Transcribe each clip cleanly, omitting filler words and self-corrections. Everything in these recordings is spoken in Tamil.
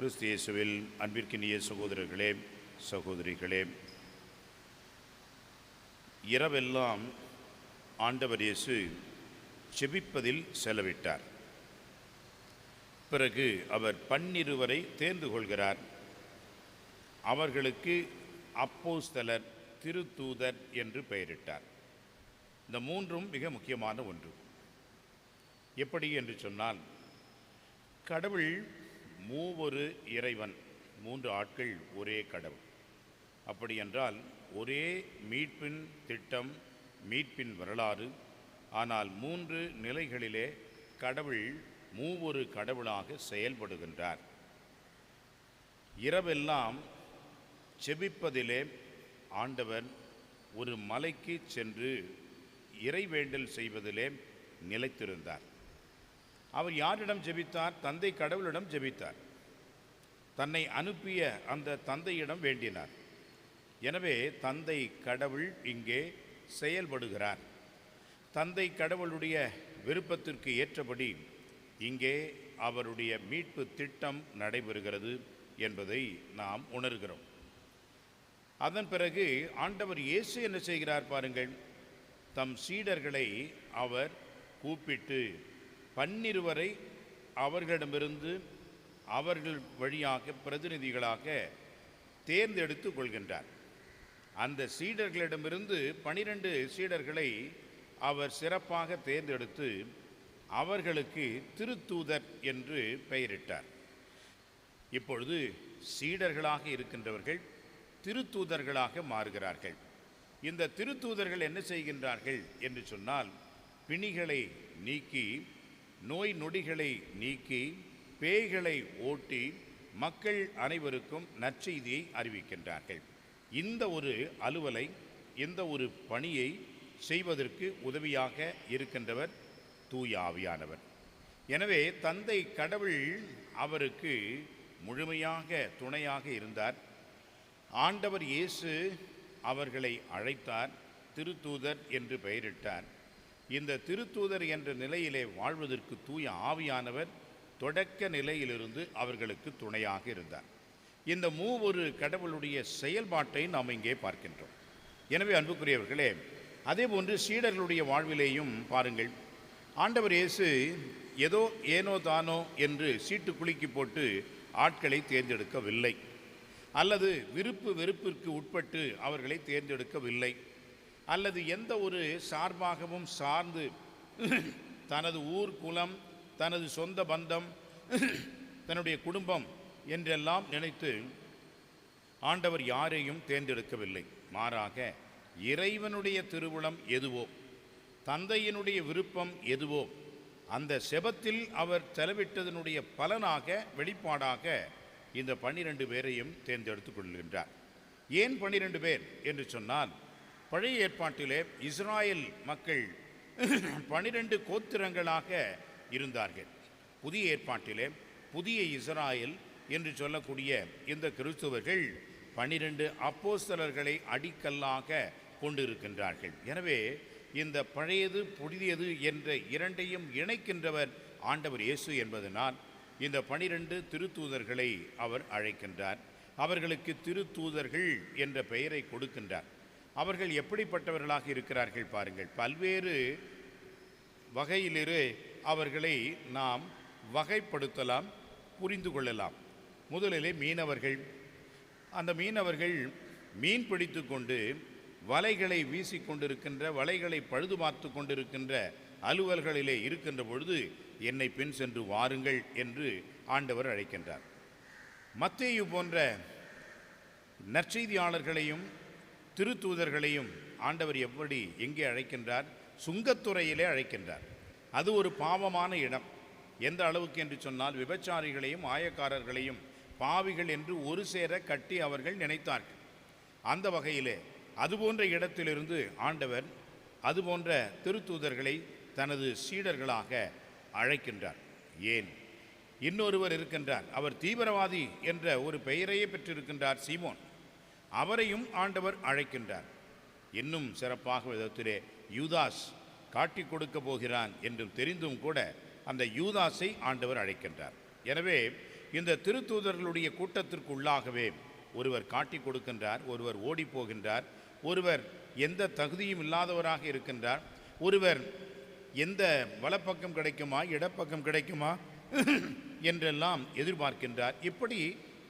கிறிஸ்து இயேசுவில் அன்பிற்கினிய சகோதரர்களே, சகோதரிகளே, இரவெல்லாம் ஆண்டவர் இயேசு செபிப்பதில் செலவிட்டார். பிறகு அவர் 12 தேர்ந்து கொள்கிறார். அவர்களுக்கு அப்போஸ்தலர், திருத்தூதர் என்று பெயரிட்டார். இந்த மூன்றும் மிக முக்கியமான ஒன்று. எப்படி என்று சொன்னால், கடவுள் மூவொரு இறைவன், 3 ஆட்கள் ஒரே கடவுள். அப்படி என்றால் ஒரே மீட்பின் திட்டம், மீட்பின் வரலாறு. ஆனால் 3 நிலைகளிலே கடவுள் மூவொரு கடவுளாக செயல்படுகின்றார். இரவெல்லாம் செபிப்பதிலே ஆண்டவர் ஒரு மலைக்கு சென்று இறைவேண்டல் செய்வதிலே நிலைத்திருந்தார். அவர் யாரிடம் ஜெபித்தார்? தந்தை கடவுளிடம் ஜெபித்தார். தன்னை அனுப்பிய அந்த தந்தையிடம் வேண்டினார். எனவே தந்தை கடவுள் இங்கே செயல்படுகிறார். தந்தை கடவுளுடைய விருப்பத்திற்கு ஏற்றபடி இங்கே அவருடைய மீட்பு திட்டம் நடைபெறுகிறது என்பதை நாம் உணர்கிறோம். அதன் பிறகு ஆண்டவர் இயேசு என்ன செய்கிறார் பாருங்கள். தம் சீடர்களை அவர் கூப்பிட்டு 12 அவர்களிடமிருந்து அவர்கள் வழியாக பிரதிநிதிகளாக தேர்ந்தெடுத்து கொள்கின்றார். அந்த சீடர்களிடமிருந்து 12 சீடர்களை அவர் சிறப்பாக தேர்ந்தெடுத்து அவர்களுக்கு திருத்தூதர் என்று பெயரிட்டார். இப்பொழுது சீடர்களாக இருக்கின்றவர்கள் திருத்தூதர்களாக மாறுகிறார்கள். இந்த திருத்தூதர்கள் என்ன செய்கின்றார்கள் என்று சொன்னால், பிணிகளை நீக்கி, நோய் நொடிகளை நீக்கி, பேய்களை ஓட்டி மக்கள் அனைவருக்கும் நற்செய்தியை அறிவிக்கின்றார்கள். இந்த ஒரு அலுவலை, இந்த ஒரு பணியை செய்வதற்கு உதவியாக இருக்கின்றவர் தூய ஆவியானவர். எனவே தந்தை கடவுள் அவருக்கு முழுமையாக துணையாக இருந்தார். ஆண்டவர் இயேசு அவர்களை அழைத்தார், திருத்தூதர் என்று பெயரிட்டார். இந்த திருத்தூதர் என்ற நிலையிலே வாழ்வதற்கு தூய ஆவியானவர் தொடக்க நிலையிலிருந்து அவர்களுக்கு துணையாக இருந்தார். இந்த மூவொரு கடவுளுடைய செயல்பாட்டை நாம் இங்கே பார்க்கின்றோம். எனவே அன்புக்குரியவர்களே, அதேபோன்று சீடர்களுடைய வாழ்விலேயும் பாருங்கள். ஆண்டவர் இயேசு ஏதோ ஏனோ தானோ என்று சீட்டு குலுக்கி போட்டு ஆட்களை தேர்ந்தெடுக்கவில்லை, அல்லது விருப்பு வெறுப்பிற்கு உட்பட்டு அவர்களை தேர்ந்தெடுக்கவில்லை, அல்லது எந்த ஒரு சார்பாகவும் சார்ந்து தனது ஊர், குலம், தனது சொந்த பந்தம், தன்னுடைய குடும்பம் என்றெல்லாம் நினைத்து ஆண்டவர் யாரையும் தேர்ந்தெடுக்கவில்லை. மாறாக இறைவனுடைய திருவுளம் எதுவோ, தந்தையினுடைய விருப்பம் எதுவோ, அந்த செபத்தில் அவர் செலவிட்டதனுடைய பலனாக, வெளிப்பாடாக இந்த 12 பேரையும் தேர்ந்தெடுத்து கொள்கின்றார். ஏன் 12 பேர் என்று சொன்னால், பழைய ஏற்பாட்டிலே இஸ்ராயல் மக்கள் 12 கோத்திரங்களாக இருந்தார்கள். புதிய ஏற்பாட்டிலே புதிய இஸ்ராயல் என்று சொல்லக்கூடிய இந்த கிறிஸ்துவர்கள் 12 அப்போஸ்தலர்களை அடிக்கல்லாக கொண்டிருக்கின்றார்கள். எனவே இந்த பழையது புதியது என்ற இரண்டையும் இணைக்கின்றவர் ஆண்டவர் இயேசு என்பதனால் இந்த 12 திருத்தூதர்களை அவர் அழைக்கின்றார். அவர்களுக்கு திருத்தூதர்கள் என்ற பெயரை கொடுக்கின்றார். அவர்கள் எப்படிப்பட்டவர்களாக இருக்கிறார்கள் பாருங்கள். பல்வேறு வகையிலே அவர்களை நாம் வகைப்படுத்தலாம், புரிந்து கொள்ளலாம். முதலிலே மீனவர்கள். அந்த மீனவர்கள் மீன் பிடித்து கொண்டு வலைகளை வீசிக்கொண்டிருக்கின்ற, வலைகளை பழுது பார்த்து கொண்டிருக்கின்ற அலுவல்களிலே இருக்கின்ற பொழுது என்னை பின் சென்று வாருங்கள் என்று ஆண்டவர் அழைக்கின்றார். மத்தேயு போன்ற நற்செய்தியாளர்களையும் திருத்தூதர்களையும் ஆண்டவர் எங்கே அழைக்கின்றார்? சுங்கத்துறையிலே அழைக்கின்றார். அது ஒரு பாவமான இடம். எந்த அளவுக்கு என்று சொன்னால், விபச்சாரிகளையும் ஆயக்காரர்களையும் பாவிகள் என்று ஒரு சேர கட்டி அவர்கள் நினைத்தார்கள். அந்த வகையிலே அதுபோன்ற இடத்திலிருந்து ஆண்டவர் அதுபோன்ற திருத்தூதர்களை தனது சீடர்களாக அழைக்கின்றார். ஏன்? இன்னொருவர் இருக்கின்றார். அவர் தீவிரவாதி என்ற ஒரு பெயரையே பெற்றிருக்கின்றார், சீமோன். அவரையும் ஆண்டவர் அழைக்கின்றார். இன்னும் சிறப்பாக விதத்திலே யூதாஸ் காட்டி கொடுக்க போகிறான் என்றும் தெரிந்தும் கூட அந்த யூதாஸை ஆண்டவர் அழைக்கின்றார். எனவே இந்த திருத்தூதர்களுடைய கூட்டத்திற்குள்ளாகவே ஒருவர் காட்டி கொடுக்கின்றார், ஒருவர் ஓடி போகின்றார், ஒருவர் எந்த தகுதியும் இல்லாதவராக இருக்கின்றார், ஒருவர் எந்த வலப்பக்கம் கிடைக்குமா இடப்பக்கம் கிடைக்குமா என்றெல்லாம் எதிர்பார்க்கின்றார். இப்படி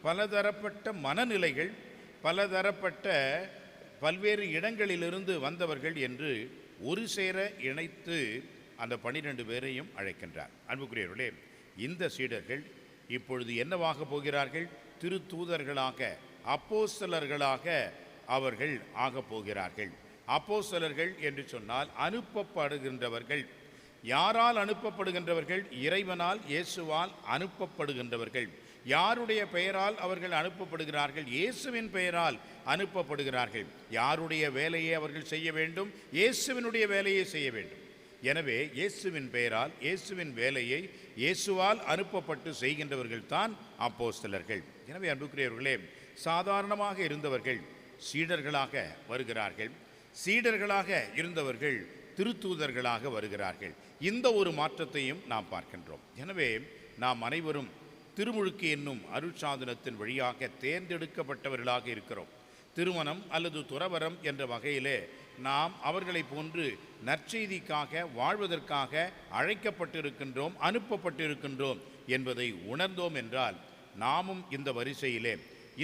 பலதரப்பட்ட மனநிலைகள், பலதரப்பட்ட பல்வேறு இடங்களிலிருந்து வந்தவர்கள் என்று ஒரு சேர இணைத்து அந்த 12 பேரையும் அழைக்கின்றார். அன்புக்குரியவர்களே, இந்த சீடர்கள் இப்பொழுது என்னவாக போகிறார்கள்? திருத்தூதர்களாக, அப்போஸ்தலர்களாக அவர்கள் ஆகப் போகிறார்கள். அப்போஸ்தலர்கள் என்று சொன்னால் அனுப்பப்படுகின்றவர்கள். யாரால் அனுப்பப்படுகின்றவர்கள்? இறைவனால், இயேசுவால் அனுப்பப்படுகின்றவர்கள். யாருடைய பெயரால் அவர்கள் அனுப்பப்படுகிறார்கள்? இயேசுவின் பெயரால் அனுப்பப்படுகிறார்கள். யாருடைய வேலையை அவர்கள் செய்ய வேண்டும்? இயேசுவினுடைய வேலையை செய்ய வேண்டும். எனவே இயேசுவின் பெயரால், இயேசுவின் வேலையை இயேசுவால் அனுப்பப்பட்டு செய்கின்றவர்கள் தான் அப்போஸ்தலர்கள். எனவே அன்புக்குரியவர்களே, சாதாரணமாக இருந்தவர்கள் சீடர்களாக வருகிறார்கள், சீடர்களாக இருந்தவர்கள் திருத்தூதர்களாக வருகிறார்கள். இந்த ஒரு மாற்றத்தையும் நாம் பார்க்கின்றோம். எனவே நாம் அனைவரும் திருமுழுக்கு என்னும் அருட்சாதனத்தின் வழியாக தேர்ந்தெடுக்கப்பட்டவர்களாக இருக்கிறோம். திருமணம் அல்லது துறவரம் என்ற வகையிலே நாம் அவர்களை போன்று நற்செய்திக்காக வாழ்வதற்காக அழைக்கப்பட்டிருக்கின்றோம், அனுப்பப்பட்டிருக்கின்றோம் என்பதை உணர்ந்தோம் என்றால் நாமும் இந்த வரிசையிலே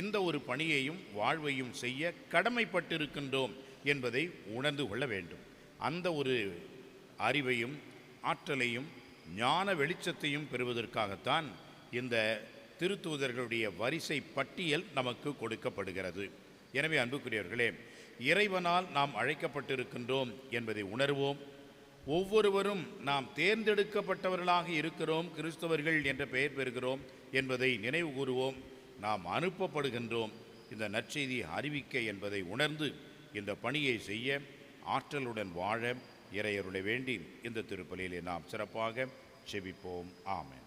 இந்த ஒரு பணியையும் வாழ்வையும் செய்ய கடமைப்பட்டிருக்கின்றோம் என்பதை உணர்ந்து கொள்ள வேண்டும். அந்த ஒரு அறிவையும் ஆற்றலையும் ஞான வெளிச்சத்தையும் பெறுவதற்காகத்தான் இந்த திருத்தூதர்களுடைய வரிசை பட்டியல் நமக்கு கொடுக்கப்படுகிறது. எனவே அன்புக்குரியவர்களே, இறைவனால் நாம் அழைக்கப்பட்டிருக்கின்றோம் என்பதை உணர்வோம். ஒவ்வொருவரும் நாம் தேர்ந்தெடுக்கப்பட்டவர்களாக இருக்கிறோம், கிறிஸ்தவர்கள் என்ற பெயர் பெறுகிறோம் என்பதை நினைவு கூறுவோம். நாம் அனுப்பப்படுகின்றோம் இந்த நற்செய்தியை அறிவிக்க என்பதை உணர்ந்து இந்த பணியை செய்ய ஆற்றலுடன் வாழ இறையருளை வேண்டி இந்த திருப்பலியிலே நாம் சிறப்பாக செபிப்போம். ஆமென்.